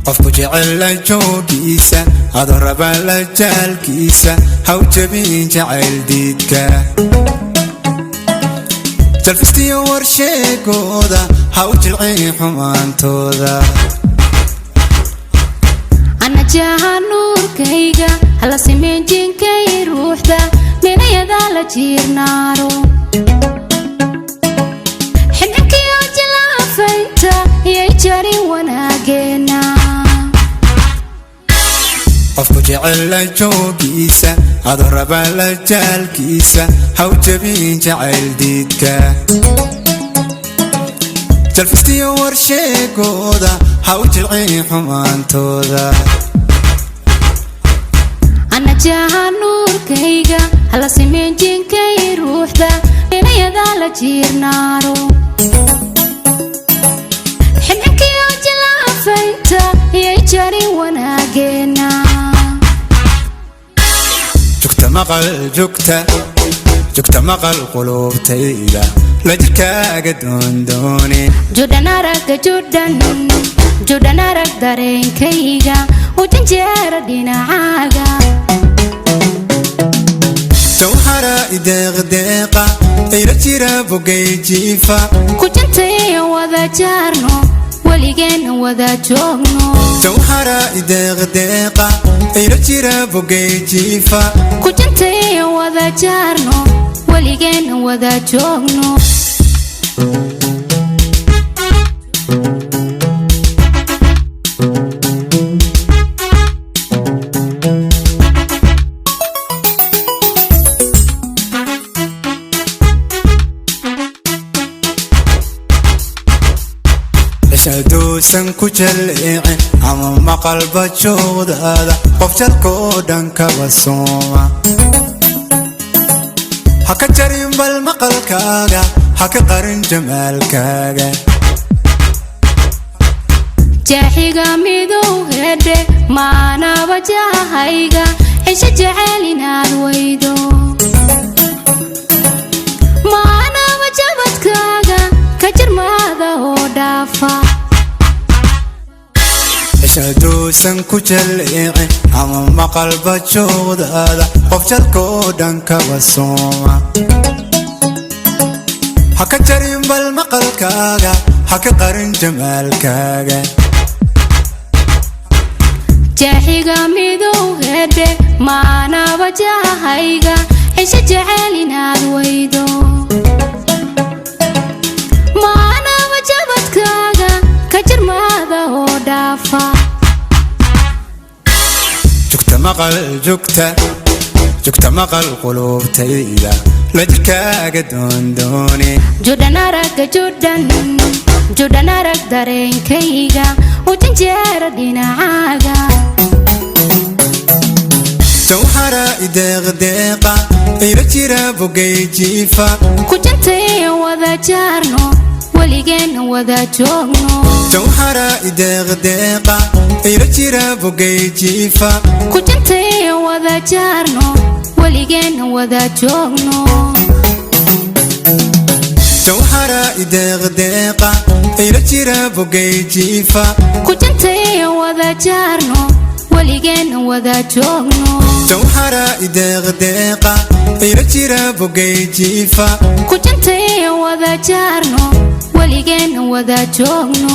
qofku jecel joogiisa hada raba la jaalkiisa haw jabin jaceel diidka jalfistiyo warsheegooda haw jilcin xumaantooda ana jahanuurkayga hala simeyn jinkay ruuxda meelayada la jiirnaaro xidhkiyo jilaafaynta iyo jarin wanaageena qofku jecel joogiisa hada raba la jaalkiisa haw jabin jaceel diidka jalfistiyo warsheegooda haw jilcin xumaantooda ana jahanuurkayga hala simeyn jinkay ruuxda meelayada la jiirnaaro xidhkiyo jilaafaynta iyo jarin wanaageena jugta maqal qulubtayda la jirkaaga doondooni judhan arag dareenkayga u janjeera dhinacaaga jawhara ideeqdeeqa ayla jira bogay jiifa ku jantay wada jaarno waligeen wada joogno jawhara ideeqdeeqa ayla jira bogay jiifa ku jantay wada jaarno waligeen wada joogno shadoosan ku jalleecin ama maqalba joogdaada qof jalkoo dhan kaba sooma ha ka jarin bal maqalkaaga ha ka qarin jamaalkaaga jaaxiga midow hedhe maanaba jahayga cisho jecel inaad weydo maanaba jabadkaaga ka jarmaada oo dhaafa shadoosan ku jalleecin ama maqalba joogdaada qof jalkoo dhan kaba sooma ha ka jarin bal maqalkaaga ha ka qarin jamaalkaaga jaaxiga midow hedhe maanaba jahayga cisho jecel inaad weydo maanaba jabadkaaga ka jarmaada oo dhaafa jugta maqal qulubtayda la jirkaaga doondooni judhan arag dareenkayga u janjeera dhinacaaga jawhara ideeqdeeqa ayla jira bogay jiifa ku jantay wada jaarno waligeen wada joogno jawhara ideeqdeeqa ayla jira bogay jiifa ku jantay wada jaarno waligeen wada joogno jawhara ideeqdeeqa ayla jira bogay jiifa ku jantay wada jaarno waligeen wada joogno jawhara ideeqdeeqa ayla jira bogay jiifa ku jantay wada jaarno waligeen wada joogno